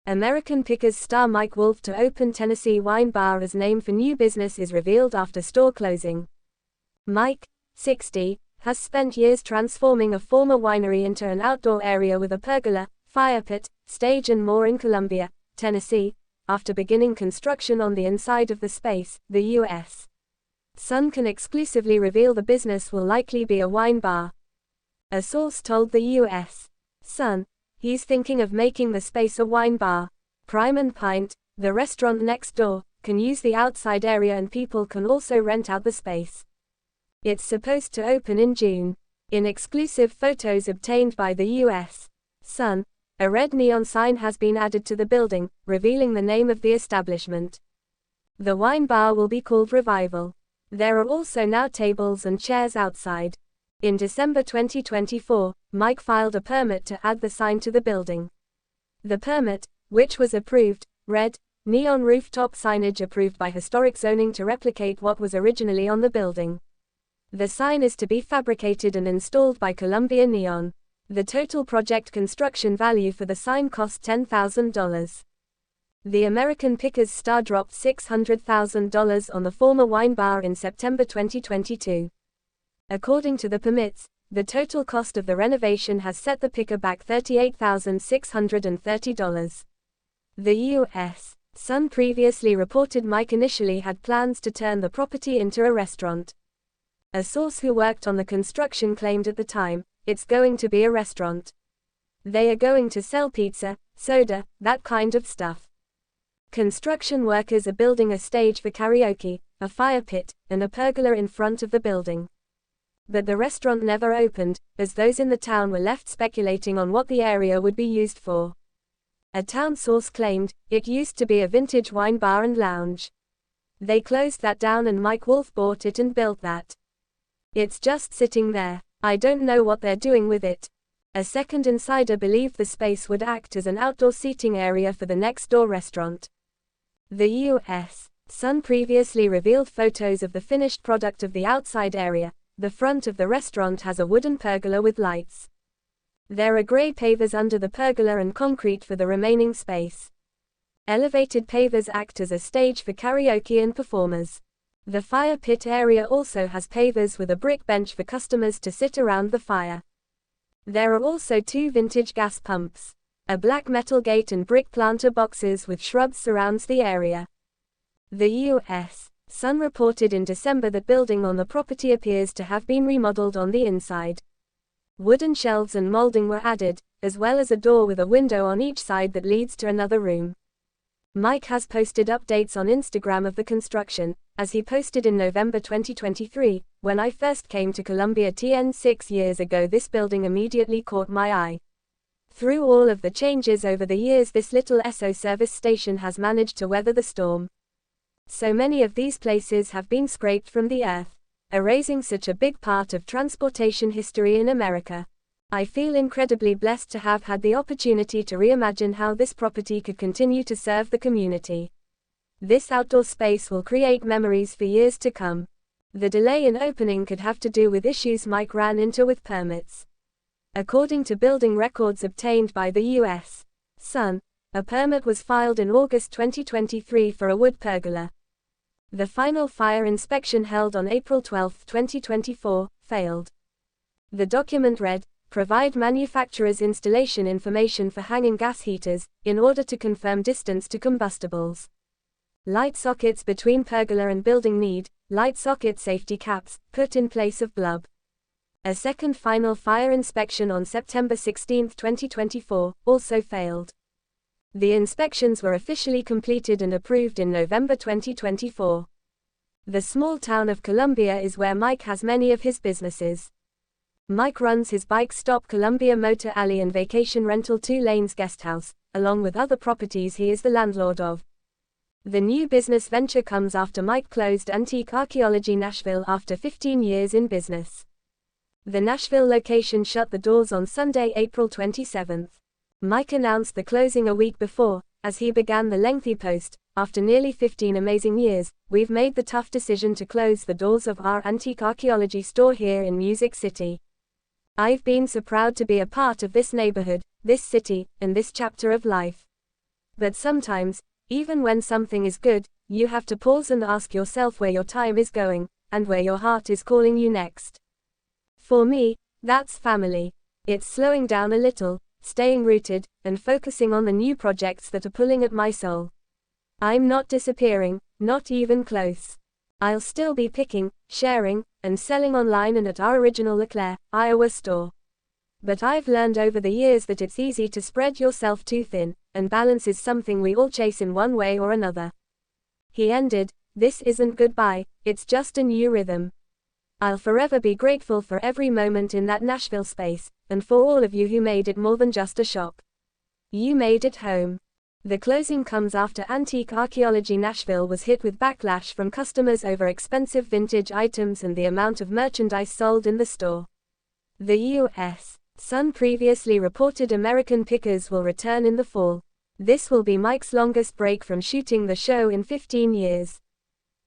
American Pickers star Mike Wolfe to open Tennessee Wine Bar as name for new business is revealed after store closing. Mike, 60, has spent years transforming a former winery into an outdoor area with a pergola, fire pit, stage and more in Columbia, Tennessee, after beginning construction on the inside of the space. The U.S. Sun can exclusively reveal the business will likely be a wine bar. A source told the U.S. Sun, he's thinking of making the space a wine bar. Prime and Pint, the restaurant next door, can use the outside area and people can also rent out the space. It's supposed to open in June. In exclusive photos obtained by the U.S. Sun, a red neon sign has been added to the building, revealing the name of the establishment. The wine bar will be called Revival. There are also now tables and chairs outside. In December 2024, Mike filed a permit to add the sign to the building. The permit, which was approved, read, "Neon rooftop signage approved by historic zoning to replicate what was originally on the building." The sign is to be fabricated and installed by Columbia Neon. The total project construction value for the sign cost $10,000. The American Pickers star dropped $600,000 on the former wine bar in September 2022. According to the permits, the total cost of the renovation has set the picker back $38,630. The U.S. Sun previously reported Mike initially had plans to turn the property into a restaurant. A source who worked on the construction claimed at the time, "It's going to be a restaurant. They are going to sell pizza, soda, that kind of stuff." Construction workers are building a stage for karaoke, a fire pit, and a pergola in front of the building. But the restaurant never opened, as those in the town were left speculating on what the area would be used for. A town source claimed, "It used to be a vintage wine bar and lounge. They closed that down and Mike Wolfe bought it and built that. It's just sitting there. I don't know what they're doing with it." A second insider believed the space would act as an outdoor seating area for the next-door restaurant. The U.S. Sun previously revealed photos of the finished product of the outside area. The front of the restaurant has a wooden pergola with lights. There are gray pavers under the pergola and concrete for the remaining space. Elevated pavers act as a stage for karaoke and performers. The fire pit area also has pavers with a brick bench for customers to sit around the fire. There are also 2 vintage gas pumps. A black metal gate and brick planter boxes with shrubs surrounds the area. The U.S. Sun reported in December that building on the property appears to have been remodeled on the inside. Wooden shelves and molding were added, as well as a door with a window on each side that leads to another room. Mike has posted updates on Instagram of the construction, as he posted in November 2023, "When I first came to Columbia TN 6 years ago, this building immediately caught my eye. Through all of the changes over the years, this little Esso service station has managed to weather the storm. So many of these places have been scraped from the earth, erasing such a big part of transportation history in America. I feel incredibly blessed to have had the opportunity to reimagine how this property could continue to serve the community. This outdoor space will create memories for years to come." The delay in opening could have to do with issues Mike ran into with permits. According to building records obtained by the U.S. Sun, a permit was filed in August 2023 for a wood pergola. The final fire inspection held on April 12, 2024, failed. The document read, "Provide manufacturer's installation information for hanging gas heaters, in order to confirm distance to combustibles. Light sockets between pergola and building need, light socket safety caps, put in place of bulb." A second final fire inspection on September 16, 2024, also failed. The inspections were officially completed and approved in November 2024. The small town of Columbia is where Mike has many of his businesses. Mike runs his bike stop Columbia Motor Alley and vacation rental 2 Lanes Guesthouse, along with other properties he is the landlord of. The new business venture comes after Mike closed Antique Archaeology Nashville after 15 years in business. The Nashville location shut the doors on Sunday, April 27. Mike announced the closing a week before, as he began the lengthy post, "After nearly 15 amazing years, we've made the tough decision to close the doors of our antique archaeology store here in Music City. I've been so proud to be a part of this neighborhood, this city, and this chapter of life. But sometimes, even when something is good, you have to pause and ask yourself where your time is going, and where your heart is calling you next. For me, that's family. It's slowing down a little, staying rooted, and focusing on the new projects that are pulling at my soul. I'm not disappearing, not even close. I'll still be picking, sharing, and selling online and at our original LeClaire, Iowa store. But I've learned over the years that it's easy to spread yourself too thin, and balance is something we all chase in one way or another. He ended, "This isn't goodbye, it's just a new rhythm." I'll forever be grateful for every moment in that Nashville space, and for all of you who made it more than just a shop. You made it home. The closing comes after Antique Archaeology Nashville was hit with backlash from customers over expensive vintage items and the amount of merchandise sold in the store. The U.S. Sun previously reported American Pickers will return in the fall. This will be Mike's longest break from shooting the show in 15 years.